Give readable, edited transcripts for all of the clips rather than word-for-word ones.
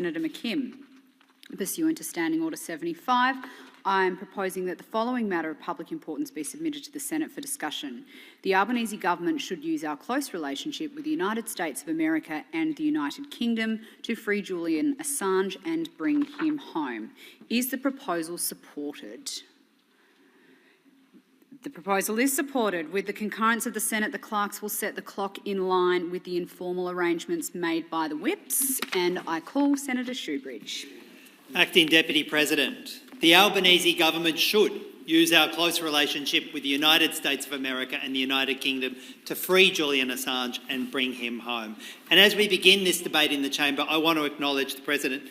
Senator McKim. Pursuant to Standing Order 75, I am proposing that the following matter of public importance be submitted to the Senate for discussion. The Albanese government should use our close relationship with the United States of America and the United Kingdom to free Julian Assange and bring him home. Is the proposal supported? The proposal is supported. With the concurrence of the Senate, the clerks will set the clock in line with the informal arrangements made by the whips, and I call Senator Shoebridge. Acting Deputy President, the Albanese government should use our close relationship with the United States of America and the United Kingdom to free Julian Assange and bring him home. And as we begin this debate in the chamber, I want to acknowledge the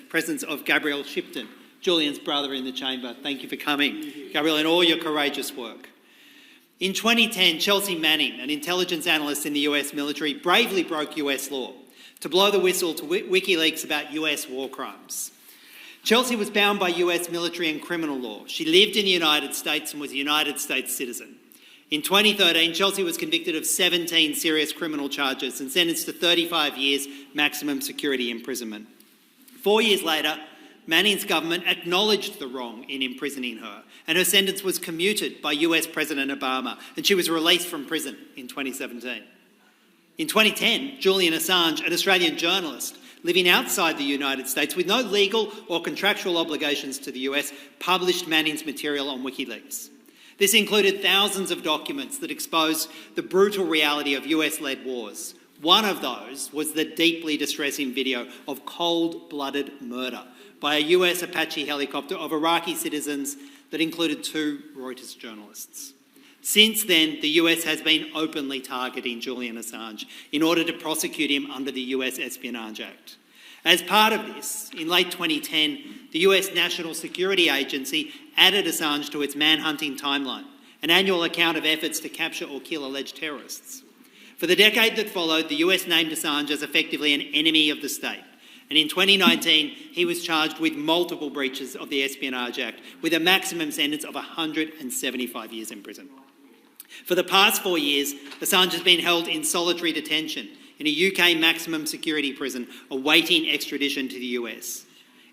presence of Gabrielle Shipton, Julian's brother in the chamber. Thank you for coming, Gabrielle, and all your courageous work. In 2010, Chelsea Manning, an intelligence analyst in the US military, bravely broke US law to blow the whistle to WikiLeaks about US war crimes. Chelsea was bound by US military and criminal law. She lived in the United States and was a United States citizen. In 2013, Chelsea was convicted of 17 serious criminal charges and sentenced to 35 years maximum security imprisonment. 4 years later, Manning's government acknowledged the wrong in imprisoning her, and her sentence was commuted by US President Obama, and she was released from prison in 2017. In 2010, Julian Assange, an Australian journalist living outside the United States with no legal or contractual obligations to the US, published Manning's material on WikiLeaks. This included thousands of documents that exposed the brutal reality of US-led wars. One of those was the deeply distressing video of cold-blooded murder by a US Apache helicopter of Iraqi citizens that included 2 Reuters journalists. Since then, the US has been openly targeting Julian Assange in order to prosecute him under the US Espionage Act. As part of this, in late 2010, the US National Security Agency added Assange to its manhunting timeline, an annual account of efforts to capture or kill alleged terrorists. For the decade that followed, the US named Assange as effectively an enemy of the state. And in 2019, he was charged with multiple breaches of the Espionage Act, with a maximum sentence of 175 years in prison. For the past 4 years, Assange has been held in solitary detention in a UK maximum security prison, awaiting extradition to the US.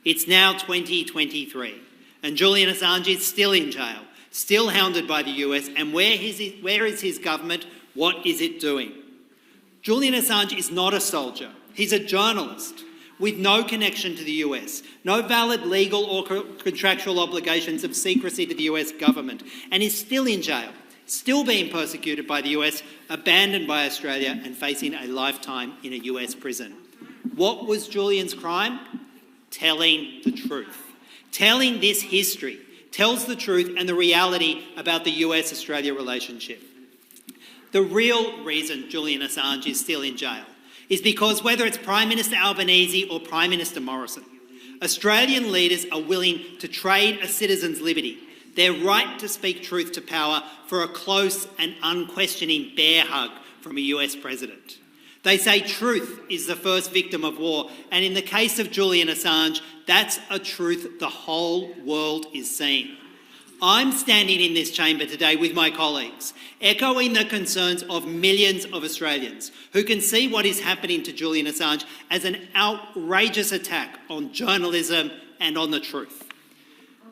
It's now 2023, and Julian Assange is still in jail, still hounded by the US, and where is his government? What is it doing? Julian Assange is not a soldier. He's a journalist with no connection to the US, no valid legal or contractual obligations of secrecy to the US government, and is still in jail, still being persecuted by the US, abandoned by Australia, and facing a lifetime in a US prison. What was Julian's crime? Telling the truth. Telling this history tells the truth and the reality about the US-Australia relationship. The real reason Julian Assange is still in jail is because whether it's Prime Minister Albanese or Prime Minister Morrison, Australian leaders are willing to trade a citizen's liberty, their right to speak truth to power, for a close and unquestioning bear hug from a US president. They say truth is the first victim of war, and in the case of Julian Assange, that's a truth the whole world is seeing. I'm standing in this chamber today with my colleagues, echoing the concerns of millions of Australians who can see what is happening to Julian Assange as an outrageous attack on journalism and on the truth.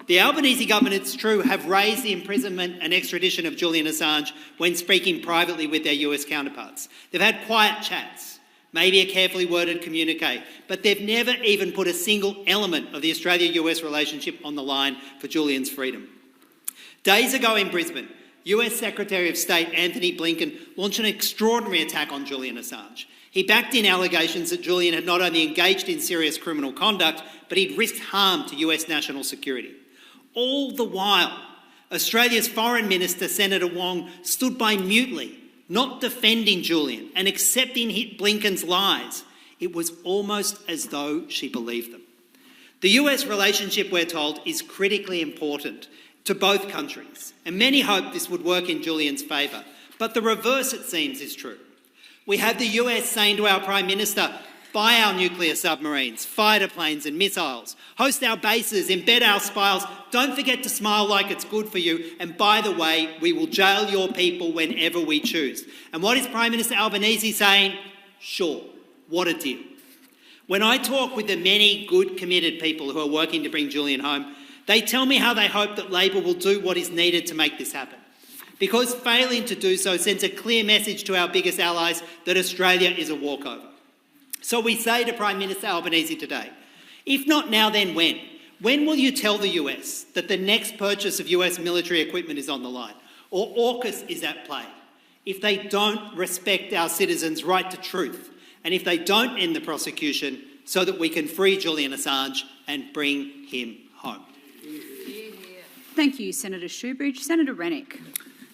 The Albanese government, it's true, have raised the imprisonment and extradition of Julian Assange when speaking privately with their US counterparts. They've had quiet chats, maybe a carefully worded communique, but they've never even put a single element of the Australia-US relationship on the line for Julian's freedom. Days ago in Brisbane, US Secretary of State Anthony Blinken launched an extraordinary attack on Julian Assange. He backed in allegations that Julian had not only engaged in serious criminal conduct, but he'd risked harm to US national security. All the while, Australia's Foreign Minister, Senator Wong, stood by mutely, not defending Julian and accepting Blinken's lies. It was almost as though she believed them. The US relationship, we're told, is critically important to both countries, and many hoped this would work in Julian's favour. But the reverse, it seems, is true. We have the US saying to our Prime Minister, buy our nuclear submarines, fighter planes and missiles, host our bases, embed our spies, don't forget to smile like it's good for you, and by the way, we will jail your people whenever we choose. And what is Prime Minister Albanese saying? Sure, what a deal. When I talk with the many good, committed people who are working to bring Julian home, they tell me how they hope that Labor will do what is needed to make this happen. Because failing to do so sends a clear message to our biggest allies that Australia is a walkover. So we say to Prime Minister Albanese today, if not now, then when? When will you tell the US that the next purchase of US military equipment is on the line, or AUKUS is at play, if they don't respect our citizens' right to truth, and if they don't end the prosecution so that we can free Julian Assange and bring him home? Thank you, Senator Shoebridge. Senator Rennick.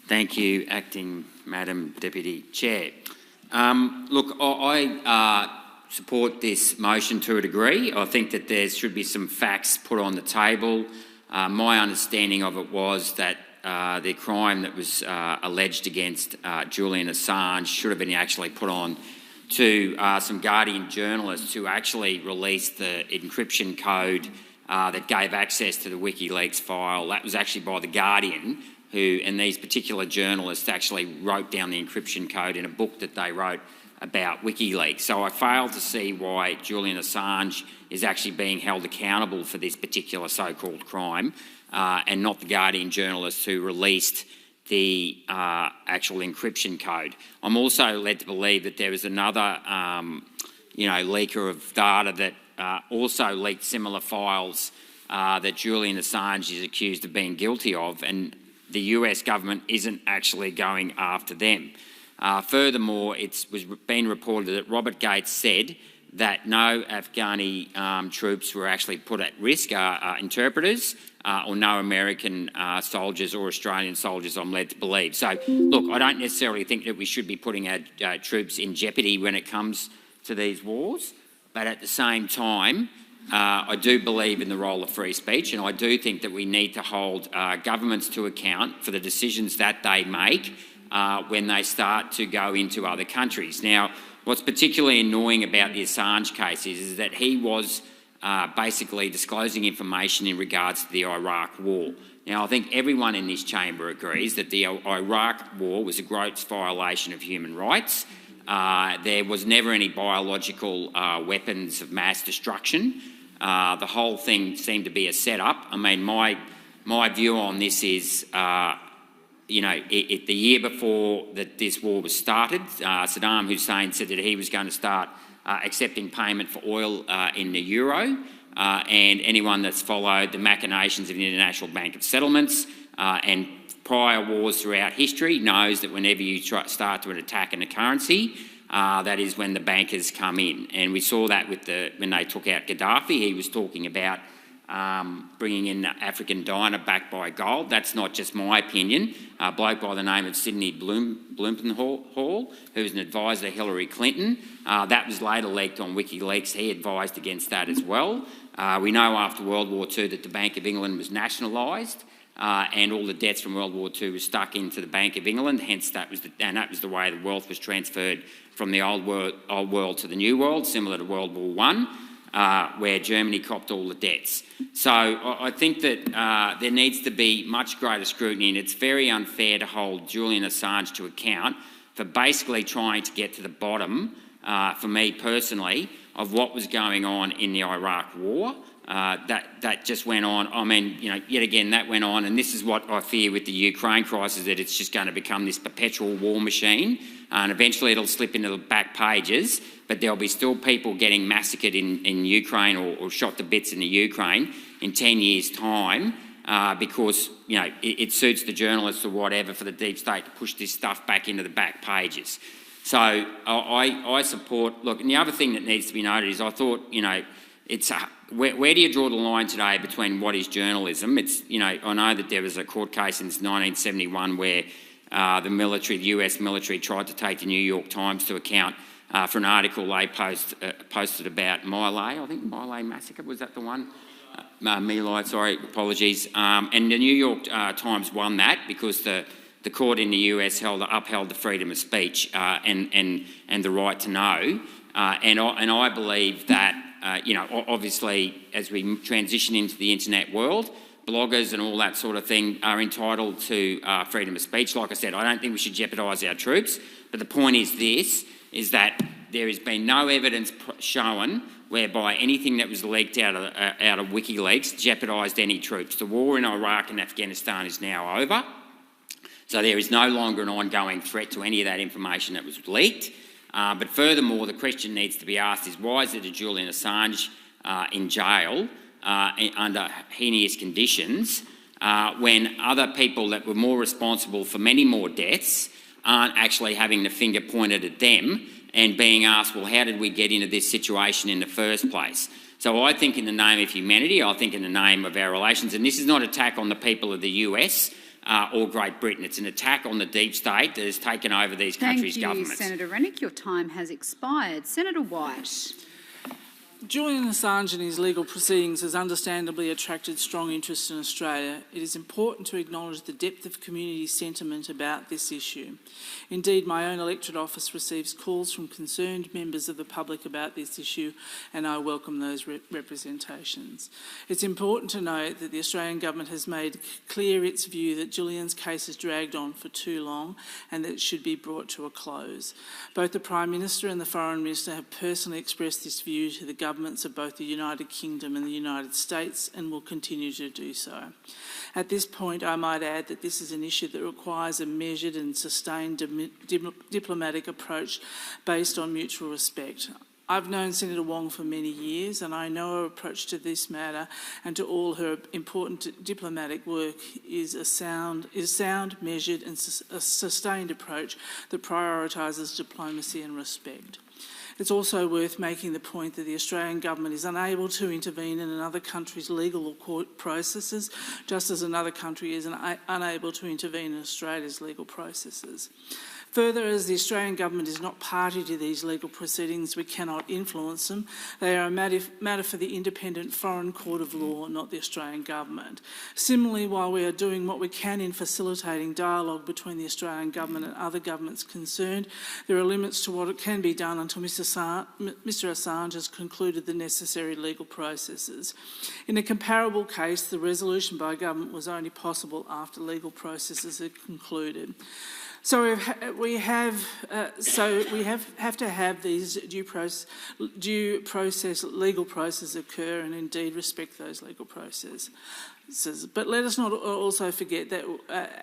Thank you, Acting Madam Deputy Chair. Look, I support this motion to a degree. I think that there should be some facts put on the table. My understanding of it was that the crime that was alleged against Julian Assange should have been actually put on to some Guardian journalists who actually released the encryption code that gave access to the WikiLeaks file. That was actually by the Guardian, who, and these particular journalists actually wrote down the encryption code in a book that they wrote about WikiLeaks. So I fail to see why Julian Assange is actually being held accountable for this particular so-called crime, and not the Guardian journalists who released the actual encryption code. I'm also led to believe that there is another, leaker of data that also leaked similar files that Julian Assange is accused of being guilty of, and the US government isn't actually going after them. Furthermore, it's been reported that Robert Gates said that no Afghani troops were actually put at risk, interpreters, or no American soldiers or Australian soldiers, I'm led to believe. So, look, I don't necessarily think that we should be putting our troops in jeopardy when it comes to these wars, but at the same time, I do believe in the role of free speech, and I do think that we need to hold governments to account for the decisions that they make when they start to go into other countries. Now, what's particularly annoying about the Assange case is that he was basically disclosing information in regards to the Iraq War. Now, I think everyone in this chamber agrees that the Iraq War was a gross violation of human rights. There was never any biological weapons of mass destruction. The whole thing seemed to be a setup. I mean, my view on this is, the year before that this war was started, Saddam Hussein said that he was going to start accepting payment for oil in the euro, and anyone that's followed the machinations of the International Bank of Settlements and prior wars throughout history knows that whenever you start to attack in a currency, that is when the bankers come in. And we saw that with when they took out Gaddafi. He was talking about bringing in the African dinar backed by gold. That's not just my opinion. A bloke by the name of Sidney Blumenthal, who's an advisor to Hillary Clinton, that was later leaked on WikiLeaks. He advised against that as well. We know after World War II that the Bank of England was nationalised, and all the debts from World War II were stuck into the Bank of England. Hence, that was the way the wealth was transferred from the old world to the new world, similar to World War I, where Germany copped all the debts. So I think that there needs to be much greater scrutiny, and it's very unfair to hold Julian Assange to account for basically trying to get to the bottom, for me personally, of what was going on in the Iraq War. That just went on. I mean, yet again, that went on, and this is what I fear with the Ukraine crisis, that it's just going to become this perpetual war machine, and eventually it'll slip into the back pages, but there'll be still people getting massacred in Ukraine or shot to bits in the Ukraine in 10 years' time, because, it suits the journalists or whatever for the deep state to push this stuff back into the back pages. So I support, look, and the other thing that needs to be noted is I thought, it's where do you draw the line today between what is journalism? It's, I know that there was a court case in 1971 where the US military tried to take the New York Times to account for an article they posted about My Lai. I think My Lai massacre, was that the one? My Lai, sorry, apologies. And the New York Times won that because the court in the US upheld the freedom of speech and the right to know. And I believe that, obviously, as we transition into the internet world, bloggers and all that sort of thing are entitled to freedom of speech. Like I said, I don't think we should jeopardise our troops. But the point is this, is that there has been no evidence shown whereby anything that was leaked out of WikiLeaks jeopardised any troops. The war in Iraq and Afghanistan is now over, so there is no longer an ongoing threat to any of that information that was leaked. But furthermore, the question needs to be asked is, why is it a Julian Assange in jail under heinous conditions when other people that were more responsible for many more deaths aren't actually having the finger pointed at them and being asked, well, how did we get into this situation in the first place? So I think in the name of humanity, I think in the name of our relations, and this is not an attack on the people of the US or Great Britain, it's an attack on the deep state that has taken over these countries' governments. Thank you, Senator Rennick. Your time has expired. Senator White. Julian Assange and his legal proceedings has understandably attracted strong interest in Australia. It is important to acknowledge the depth of community sentiment about this issue. Indeed, my own electorate office receives calls from concerned members of the public about this issue, and I welcome those representations. It's important to note that the Australian government has made clear its view that Julian's case has dragged on for too long and that it should be brought to a close. Both the Prime Minister and the Foreign Minister have personally expressed this view to the governments of both the United Kingdom and the United States, and will continue to do so. At this point, I might add that this is an issue that requires a measured and sustained diplomatic approach based on mutual respect. I've known Senator Wong for many years, and I know her approach to this matter and to all her important diplomatic work is sound, measured and a sustained approach that prioritises diplomacy and respect. It's also worth making the point that the Australian government is unable to intervene in another country's legal or court processes, just as another country is unable to intervene in Australia's legal processes. Further, as the Australian government is not party to these legal proceedings, we cannot influence them. They are a matter for the independent foreign court of law, not the Australian government. Similarly, while we are doing what we can in facilitating dialogue between the Australian government and other governments concerned, there are limits to what can be done until Mr Assange has concluded the necessary legal processes. In a comparable case, the resolution by government was only possible after legal processes had concluded. So we have to have these due process legal processes occur, and indeed respect those legal processes. But let us not also forget that,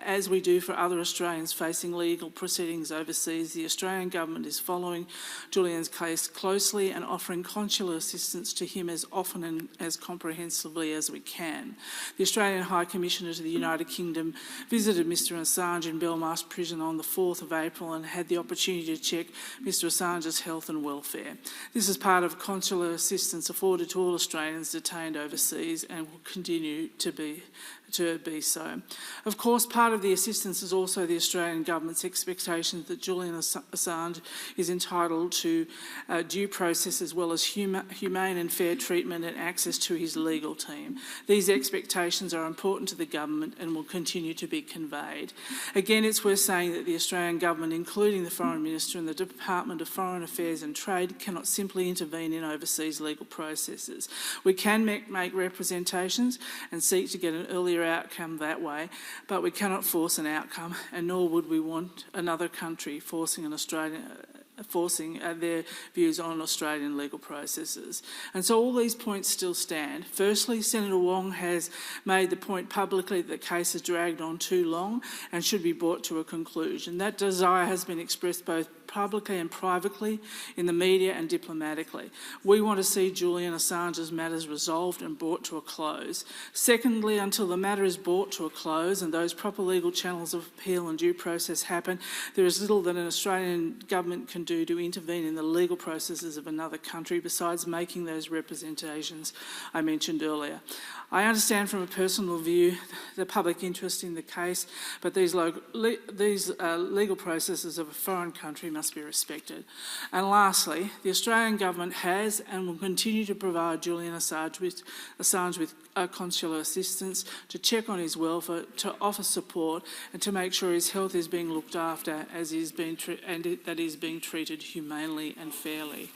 as we do for other Australians facing legal proceedings overseas, the Australian government is following Julian's case closely and offering consular assistance to him as often and as comprehensively as we can. The Australian High Commissioner to the United Kingdom visited Mr Assange in Belmarsh Prison on the 4th of April and had the opportunity to check Mr Assange's health and welfare. This is part of consular assistance afforded to all Australians detained overseas and will continue to be so. Of course, part of the assistance is also the Australian government's expectation that Julian Assange is entitled to due process as well as humane and fair treatment and access to his legal team. These expectations are important to the government and will continue to be conveyed. Again, it's worth saying that the Australian government, including the Foreign Minister and the Department of Foreign Affairs and Trade, cannot simply intervene in overseas legal processes. We can make representations and seek to get an earlier outcome that way, but we cannot force an outcome, and nor would we want another country forcing their views on Australian legal processes. And so all these points still stand. Firstly, Senator Wong has made the point publicly that the case has dragged on too long and should be brought to a conclusion. That desire has been expressed both publicly and privately, in the media and diplomatically. We want to see Julian Assange's matters resolved and brought to a close. Secondly, until the matter is brought to a close and those proper legal channels of appeal and due process happen, there is little that an Australian government can do to intervene in the legal processes of another country besides making those representations I mentioned earlier. I understand from a personal view the public interest in the case, but these legal processes of a foreign country must be respected. And lastly, the Australian government has and will continue to provide Julian Assange with consular assistance, to check on his welfare, to offer support and to make sure his health is being looked after as he's being that he's being treated humanely and fairly.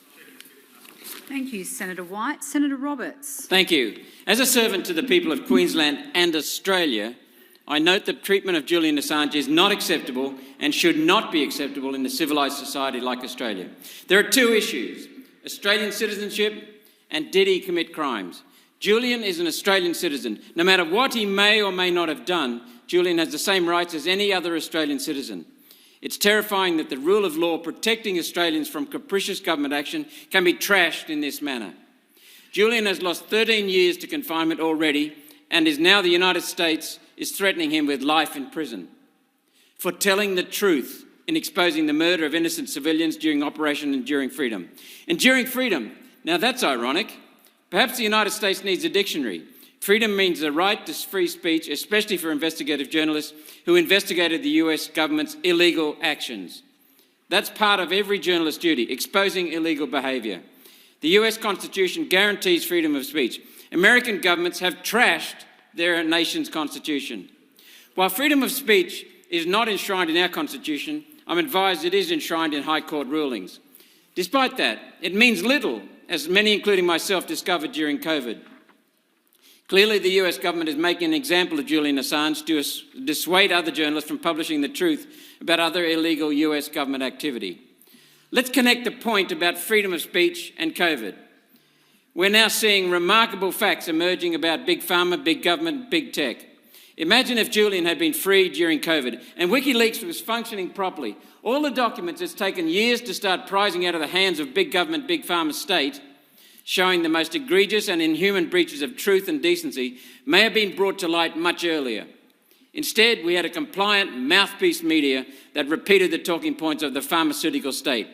Thank you, Senator White. Senator Roberts. Thank you. As a servant to the people of Queensland and Australia, I note that treatment of Julian Assange is not acceptable and should not be acceptable in a civilised society like Australia. There are two issues: Australian citizenship and did he commit crimes? Julian is an Australian citizen. No matter what he may or may not have done, Julian has the same rights as any other Australian citizen. It's terrifying that the rule of law protecting Australians from capricious government action can be trashed in this manner. Julian has lost 13 years to confinement already, and is now the United States is threatening him with life in prison for telling the truth in exposing the murder of innocent civilians during Operation Enduring Freedom. Enduring Freedom, now that's ironic. Perhaps the United States needs a dictionary. Freedom means the right to free speech, especially for investigative journalists who investigated the US government's illegal actions. That's part of every journalist's duty, exposing illegal behaviour. The US Constitution guarantees freedom of speech. American governments have trashed their nation's constitution. While freedom of speech is not enshrined in our constitution, I'm advised it is enshrined in High Court rulings. Despite that, it means little, as many, including myself, discovered during COVID. Clearly, the US government is making an example of Julian Assange to dissuade other journalists from publishing the truth about other illegal US government activity. Let's connect the point about freedom of speech and COVID. We're now seeing remarkable facts emerging about big pharma, big government, big tech. Imagine if Julian had been freed during COVID and WikiLeaks was functioning properly. All the documents it's taken years to start prizing out of the hands of big government, big pharma state, showing the most egregious and inhuman breaches of truth and decency, may have been brought to light much earlier. Instead, we had a compliant mouthpiece media that repeated the talking points of the pharmaceutical state.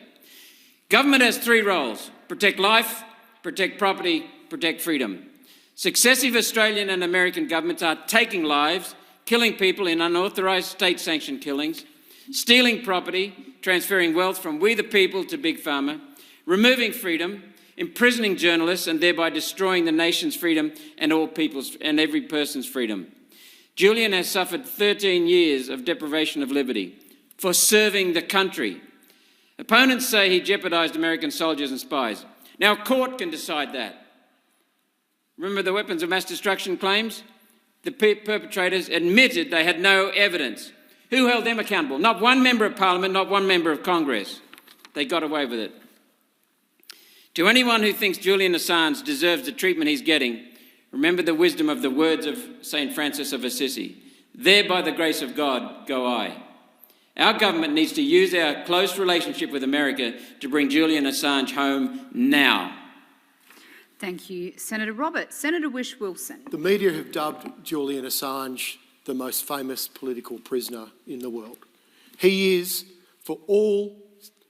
Government has three roles: protect life, protect property, protect freedom. Successive Australian and American governments are taking lives, killing people in unauthorised state-sanctioned killings, stealing property, transferring wealth from we the people to big pharma, removing freedom, imprisoning journalists and thereby destroying the nation's freedom and all people's and every person's freedom. Julian has suffered 13 years of deprivation of liberty for serving the country. Opponents say he jeopardised American soldiers and spies. Now, a court can decide that. Remember the weapons of mass destruction claims? The perpetrators admitted they had no evidence. Who held them accountable? Not one member of Parliament, not one member of Congress. They got away with it. To anyone who thinks Julian Assange deserves the treatment he's getting, remember the wisdom of the words of St. Francis of Assisi. There, by the grace of God, go I. Our government needs to use our close relationship with America to bring Julian Assange home now. Thank you, Senator Roberts. Senator Whish-Wilson. The media have dubbed Julian Assange the most famous political prisoner in the world. He is, for all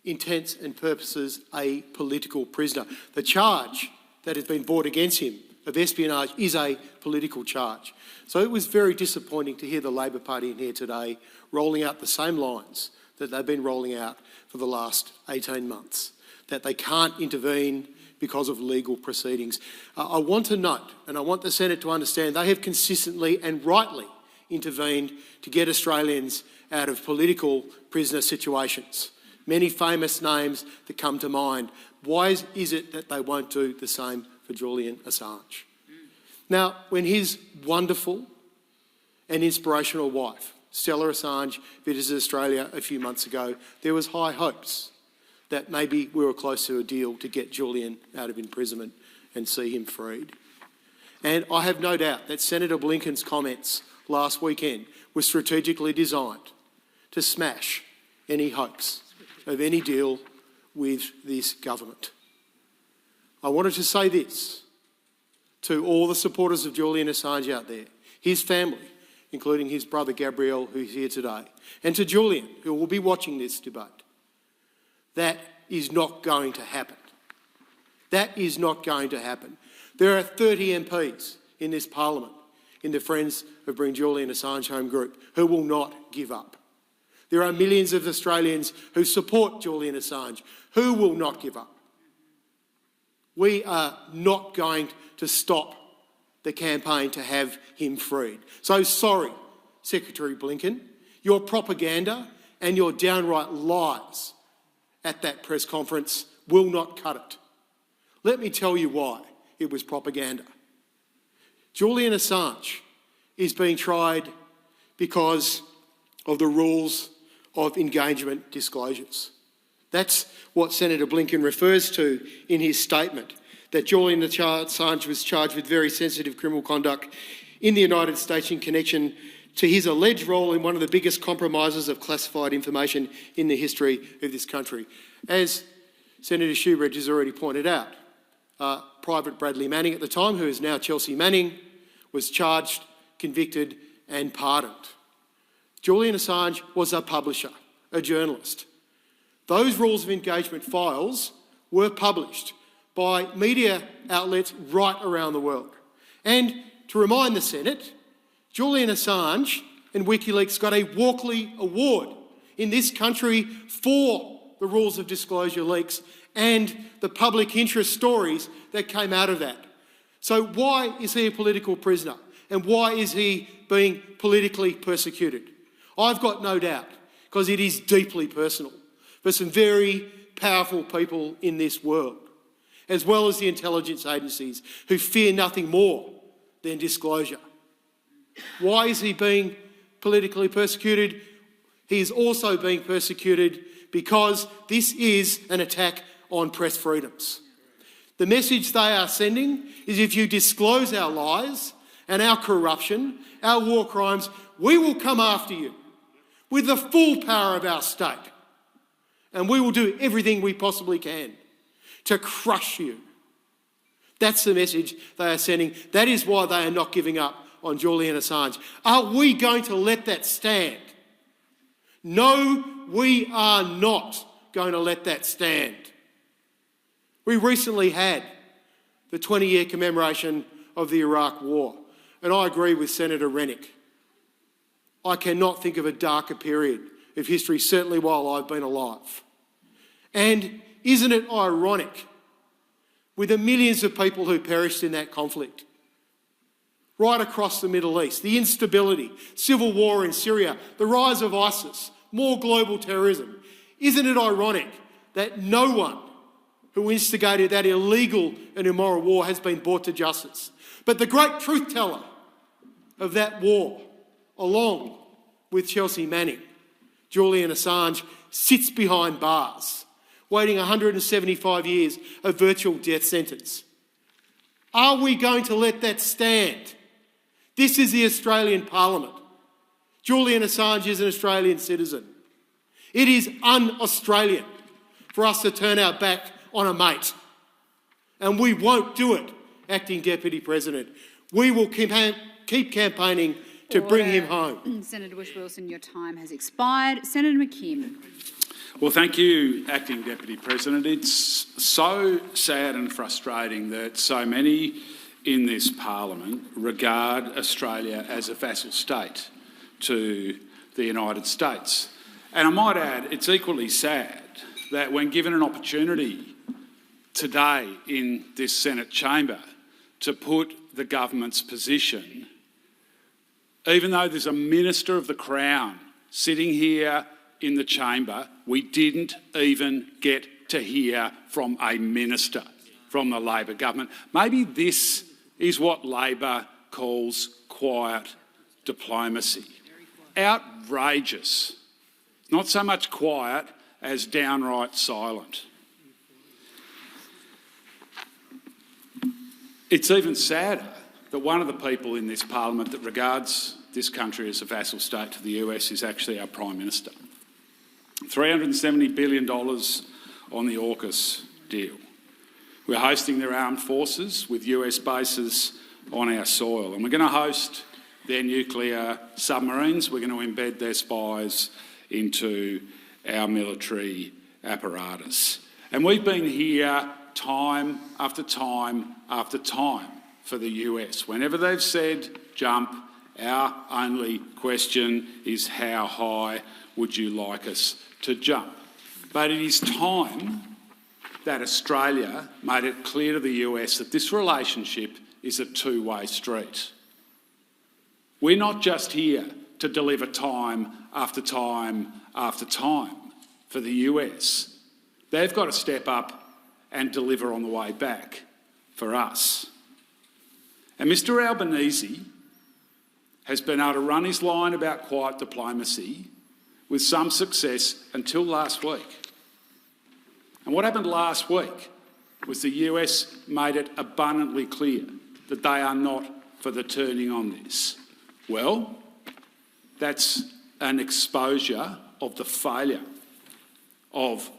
intents and purposes, a political prisoner. The charge that has been brought against him of espionage is a political charge. So it was very disappointing to hear the Labor Party in here today rolling out the same lines that they've been rolling out for the last 18 months, that they can't intervene because of legal proceedings. I want to note, and I want the Senate to understand, they have consistently and rightly intervened to get Australians out of political prisoner situations. Many famous names that come to mind. Why is it that they won't do the same for Julian Assange? Now, when his wonderful and inspirational wife, Stella Assange, visited Australia a few months ago, there was high hopes that maybe we were close to a deal to get Julian out of imprisonment and see him freed. And I have no doubt that Senator Blinken's comments last weekend were strategically designed to smash any hopes of any deal with this government. I wanted to say this to all the supporters of Julian Assange out there, his family, including his brother Gabriel, who's here today, and to Julian, who will be watching this debate. That is not going to happen. That is not going to happen. There are 30 MPs in this parliament, in the Friends of Bring Julian Assange Home group, who will not give up. There are millions of Australians who support Julian Assange, who will not give up. We are not going to stop the campaign to have him freed. So sorry, Secretary Blinken, your propaganda and your downright lies at that press conference will not cut it. Let me tell you why it was propaganda. Julian Assange is being tried because of the rules of engagement disclosures. That's what Senator Blinken refers to in his statement. that Julian Assange was charged with very sensitive criminal conduct in the United States in connection to his alleged role in one of the biggest compromises of classified information in the history of this country. As Senator Shoebridge has already pointed out, Private Bradley Manning at the time, who is now Chelsea Manning, was charged, convicted and pardoned. Julian Assange was a publisher, a journalist. Those rules of engagement files were published by media outlets right around the world. And to remind the Senate, Julian Assange and WikiLeaks got a Walkley Award in this country for the rules of disclosure leaks and the public interest stories that came out of that. So why is he a political prisoner? And why is he being politically persecuted? I've got no doubt, because it is deeply personal for some very powerful people in this world, as well as the intelligence agencies who fear nothing more than disclosure. Why is he being politically persecuted? He is also being persecuted because this is an attack on press freedoms. The message they are sending is, if you disclose our lies and our corruption, our war crimes, we will come after you with the full power of our state. And we will do everything we possibly can to crush you. That's the message they are sending. That is why they are not giving up on Julian Assange. Are we going to let that stand? No, we are not going to let that stand. We recently had the 20-year commemoration of the Iraq War, and I agree with Senator Rennick. I cannot think of a darker period of history, certainly while I've been alive. And isn't it ironic, with the millions of people who perished in that conflict, right across the Middle East, the instability, civil war in Syria, the rise of ISIS, more global terrorism, isn't it ironic that no one who instigated that illegal and immoral war has been brought to justice? But the great truth teller of that war, along with Chelsea Manning, Julian Assange, sits behind bars, waiting 175 years of virtual death sentence. Are we going to let that stand? This is the Australian Parliament. Julian Assange is an Australian citizen. It is un-Australian for us to turn our back on a mate. And we won't do it, Acting Deputy President. We will keep campaigning to bring him home. Senator Bush-Wilson, your time has expired. Senator McKim. Well, thank you, Acting Deputy President. It's so sad and frustrating that so many in this Parliament regard Australia as a vassal state to the United States. And I might add, it's equally sad that when given an opportunity today in this Senate chamber to put the government's position, even though there's a Minister of the Crown sitting here in the chamber, we didn't even get to hear from a minister from the Labor government. Maybe this is what Labor calls quiet diplomacy. Outrageous. Not so much quiet as downright silent. It's even sadder that one of the people in this Parliament that regards this country as a vassal state to the US is actually our Prime Minister. $370 billion on the AUKUS deal. We're hosting their armed forces with US bases on our soil, and we're going to host their nuclear submarines. We're going to embed their spies into our military apparatus. And we've been here time after time after time for the US. Whenever they've said jump, our only question is how high would you like us to jump? But it is time that Australia made it clear to the US that this relationship is a two-way street. We're not just here to deliver time after time after time for the US. They've got to step up and deliver on the way back for us. And Mr Albanese has been able to run his line about quiet diplomacy with some success until last week. And what happened last week was the US made it abundantly clear that they are not for the turning on this. Well, that's an exposure of the failure of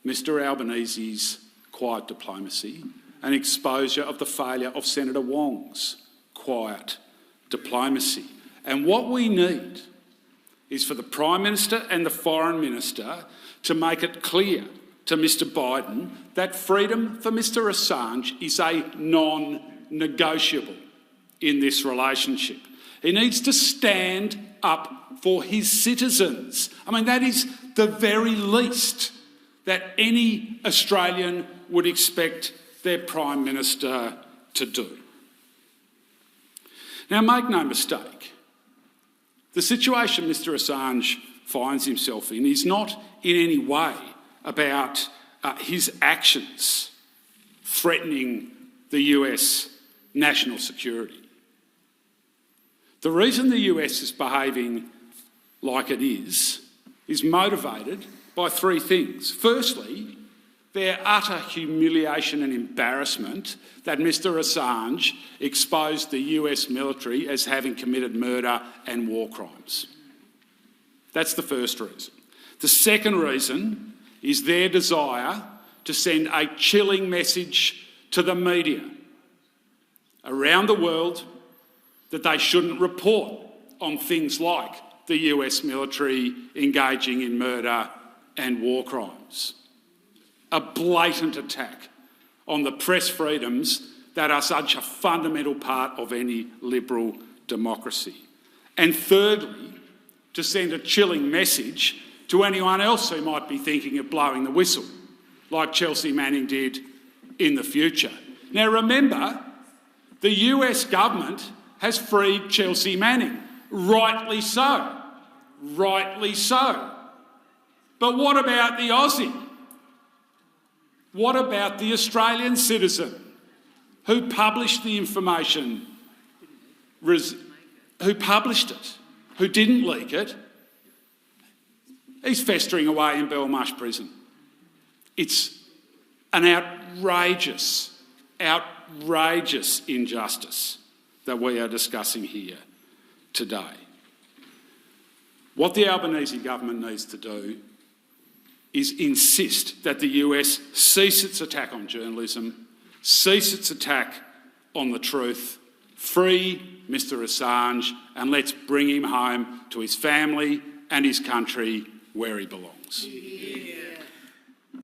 Mr Albanese's quiet diplomacy, an exposure of the failure of Senator Wong's quiet diplomacy. And what we need is for the Prime Minister and the Foreign Minister to make it clear to Mr Biden that freedom for Mr Assange is a non-negotiable in this relationship. He needs to stand up for his citizens. I mean, that is the very least that any Australian would expect their Prime Minister to do. Now, make no mistake, the situation Mr Assange finds himself in is not in any way about his actions threatening the US national security. The reason the US is behaving like it is motivated by three things. Firstly, their utter humiliation and embarrassment that Mr Assange exposed the US military as having committed murder and war crimes. That's the first reason. The second reason is their desire to send a chilling message to the media around the world that they shouldn't report on things like the US military engaging in murder and war crimes. A blatant attack on the press freedoms that are such a fundamental part of any liberal democracy. And thirdly, to send a chilling message to anyone else who might be thinking of blowing the whistle, like Chelsea Manning did in the future. Now remember, the US government has freed Chelsea Manning. Rightly so. Rightly so. But what about the Aussie? What about the Australian citizen who published the information, who published it, who didn't leak it? He's festering away in Belmarsh prison. It's an outrageous injustice that we are discussing here today. What the Albanese government needs to do is insist that the US cease its attack on journalism, cease its attack on the truth, free Mr Assange, and let's bring him home to his family and his country where he belongs.